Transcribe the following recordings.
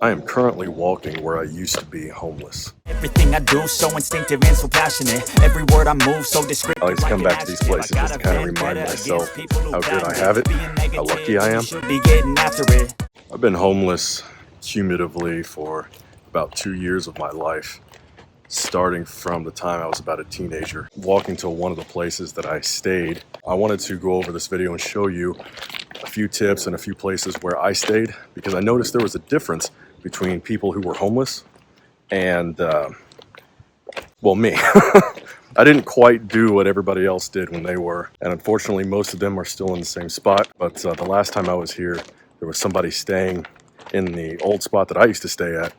I am currently walking where I used to be homeless. Everything I do so instinctive and so passionate. Every word I move so descriptive. I always come back to these places just to kind of remind myself how good I have it, how lucky I am. I've been homeless cumulatively for about 2 years of my life, starting from the time I was about a teenager. Walking to one of the places that I stayed, I wanted to go over this video and show you a few tips and a few places where I stayed, because I noticed there was a difference between people who were homeless and, well, me. I didn't quite do what everybody else did when they were, and unfortunately most of them are still in the same spot. But the last time I was here, there was somebody staying in the old spot that I used to stay at,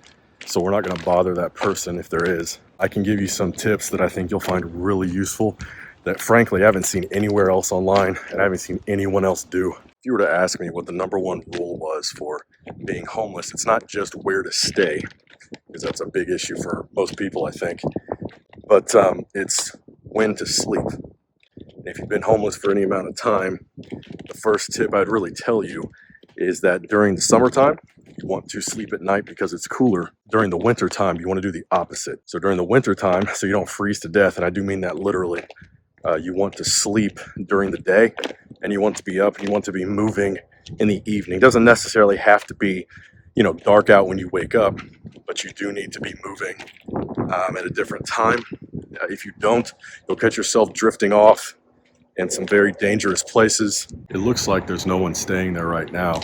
so we're not going to bother that person if there is. I can give you some tips that I think you'll find really useful that frankly I haven't seen anywhere else online, and I haven't seen anyone else do. If you were to ask me what the #1 rule was for being homeless, it's not just where to stay, because that's a big issue for most people, I think, but it's when to sleep. And if you've been homeless for any amount of time, the first tip I'd really tell you is that during the summertime, you want to sleep at night because it's cooler. During the winter time, you want to do the opposite. So during the winter time, so you don't freeze to death, and I do mean that literally, you want to sleep during the day, and you want to be up, and you want to be moving in the evening. It doesn't necessarily have to be, dark out when you wake up, but you do need to be moving at a different time. If you don't, you'll catch yourself drifting off in some very dangerous places. It looks like there's no one staying there right now,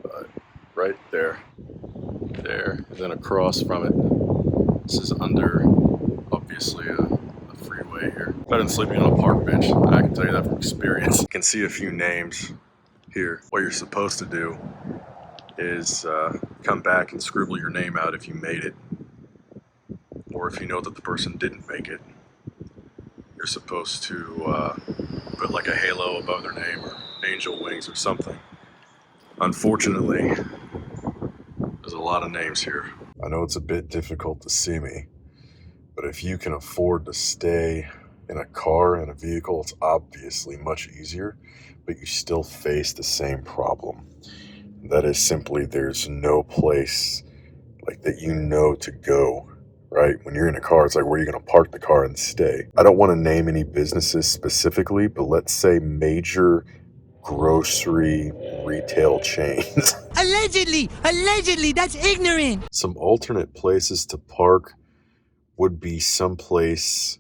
but right there, and then across from it, this is under, obviously, a freeway here. Better than sleeping on a park bench, I can tell you that from experience. You can see a few names here. What you're supposed to do is come back and scribble your name out if you made it, or if you know that the person didn't make it. You're supposed to put like a halo above their name or angel wings or something. Unfortunately, there's a lot of names here. I know it's a bit difficult to see me, but if you can afford to stay in a car and a vehicle, it's obviously much easier, but you still face the same problem. That is simply there's no place like that to go, right? When you're in a car, it's like, where are you going to park the car and stay? I don't want to name any businesses specifically, but let's say major grocery retail chains. Allegedly, that's ignorant. Some alternate places to park would be someplace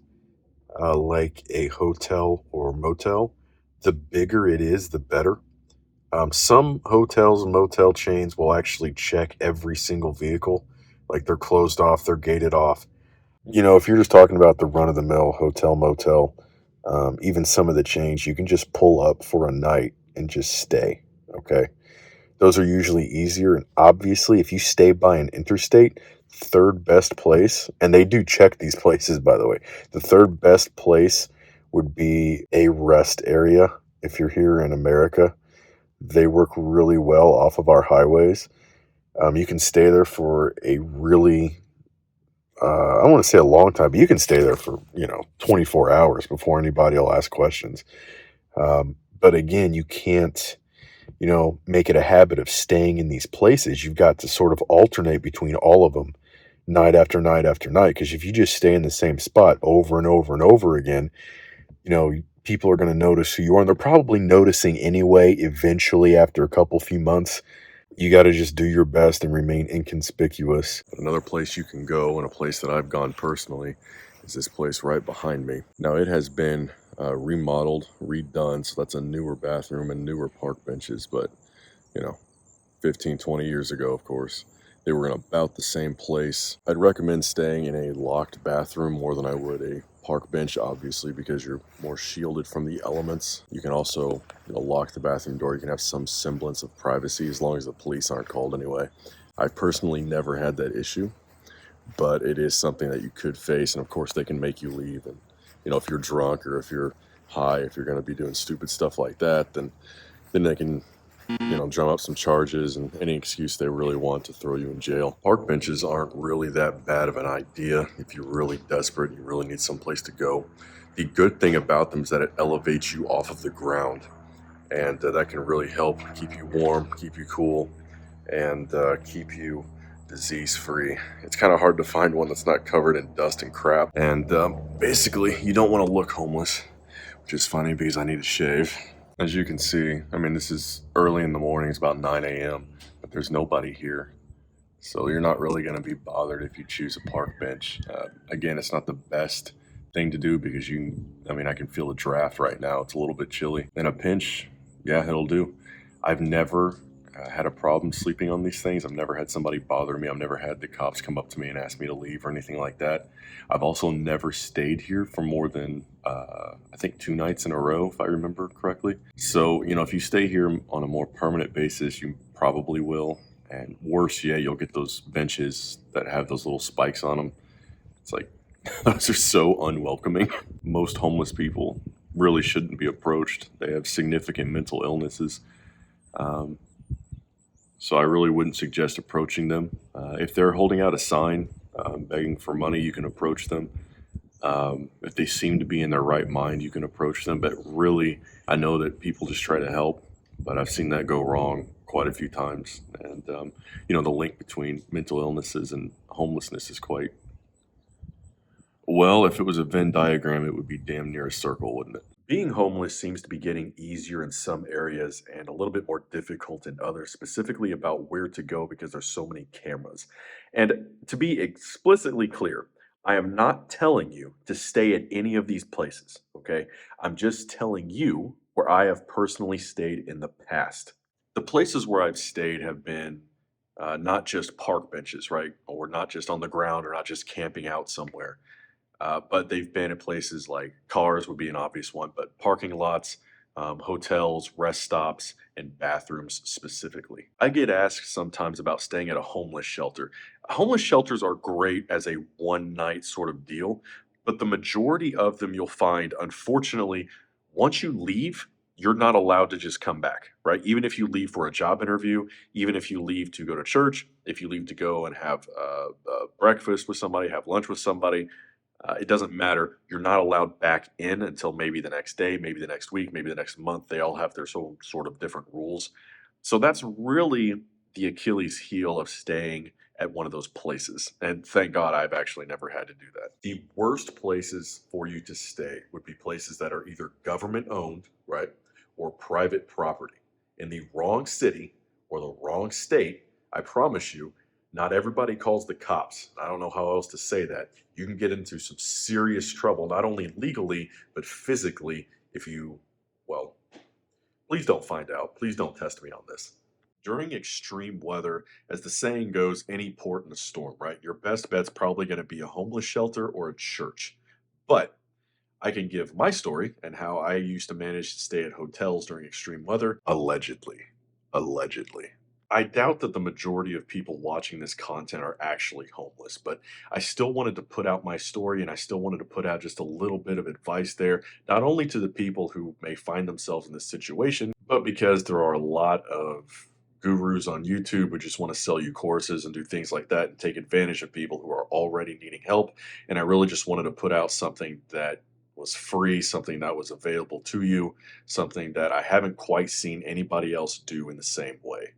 like a hotel or motel. The bigger it is, the better. Some hotels and motel chains will actually check every single vehicle. Like, they're closed off, they're gated off. If you're just talking about the run-of-the-mill hotel, motel, even some of the chains, you can just pull up for a night and just stay, okay? Those are usually easier, and obviously, if you stay by an interstate, third best place, and they do check these places, by the way, the third best place would be a rest area. If you're here in America, they work really well off of our highways. You can stay there for a really, I want to say a long time, but you can stay there for, 24 hours before anybody will ask questions. But again, you can't, make it a habit of staying in these places. You've got to sort of alternate between all of them night after night after night. Because if you just stay in the same spot over and over and over again, people are going to notice who you are, and they're probably noticing anyway, eventually after a few months. You got to just do your best and remain inconspicuous. Another place you can go, and a place that I've gone personally, is this place right behind me. Now, it has been remodeled, redone, so that's a newer bathroom and newer park benches, but 15, 20 years ago, of course, they were in about the same place. I'd recommend staying in a locked bathroom more than I would a park bench, obviously, because you're more shielded from the elements. You can also lock the bathroom door. You can have some semblance of privacy as long as the police aren't called anyway. I've personally never had that issue, but it is something that you could face, and of course they can make you leave. And if you're drunk or if you're high, if you're going to be doing stupid stuff like that, then they can drum up some charges and any excuse they really want to throw you in jail. Park benches aren't really that bad of an idea if you're really desperate, you really need someplace to go. The good thing about them is that it elevates you off of the ground, and that can really help keep you warm, keep you cool. and keep you disease free. It's kind of hard to find one that's not covered in dust and crap. And basically, you don't want to look homeless, which is funny because I need to shave. As you can see, I mean, this is early in the morning, it's about 9 a.m., but there's nobody here. So you're not really going to be bothered if you choose a park bench. Again, it's not the best thing to do because I can feel the draft right now. It's a little bit chilly. In a pinch, yeah, it'll do. I've never had a problem sleeping on these things. I've never had somebody bother me. I've never had the cops come up to me and ask me to leave or anything like that. I've also never stayed here for more than, I think 2 nights in a row, if I remember correctly. So, if you stay here on a more permanent basis, you probably will. And worse yet, you'll get those benches that have those little spikes on them. It's like, those are so unwelcoming. Most homeless people really shouldn't be approached. They have significant mental illnesses. So I really wouldn't suggest approaching them. If they're holding out a sign begging for money, you can approach them. If they seem to be in their right mind, you can approach them. But really, I know that people just try to help, but I've seen that go wrong quite a few times. And, the link between mental illnesses and homelessness is quite, well, if it was a Venn diagram, it would be damn near a circle, wouldn't it? Being homeless seems to be getting easier in some areas and a little bit more difficult in others, specifically about where to go because there's so many cameras. And to be explicitly clear, I am not telling you to stay at any of these places, okay? I'm just telling you where I have personally stayed in the past. The places where I've stayed have been not just park benches, right? Or not just on the ground or not just camping out somewhere. But they've been at places like cars would be an obvious one, but parking lots, hotels, rest stops, and bathrooms specifically. I get asked sometimes about staying at a homeless shelter. Homeless shelters are great as a one night sort of deal, but the majority of them you'll find, unfortunately, once you leave, you're not allowed to just come back, right? Even if you leave for a job interview, even if you leave to go to church, if you leave to go and have breakfast with somebody, have lunch with somebody, it doesn't matter. You're not allowed back in until maybe the next day, maybe the next week, maybe the next month. They all have their sort of different rules. So that's really the Achilles heel of staying at one of those places. And thank God I've actually never had to do that. The worst places for you to stay would be places that are either government owned, right, or private property. In the wrong city or the wrong state, I promise you, not everybody calls the cops. I don't know how else to say that. You can get into some serious trouble, not only legally, but physically if you, well, please don't find out. Please don't test me on this. During extreme weather, as the saying goes, any port in a storm, right? Your best bet's probably going to be a homeless shelter or a church. But I can give my story and how I used to manage to stay at hotels during extreme weather. Allegedly. Allegedly. I doubt that the majority of people watching this content are actually homeless, but I still wanted to put out my story and I still wanted to put out just a little bit of advice there, not only to the people who may find themselves in this situation, but because there are a lot of gurus on YouTube who just want to sell you courses and do things like that and take advantage of people who are already needing help. And I really just wanted to put out something that was free, something that was available to you, something that I haven't quite seen anybody else do in the same way.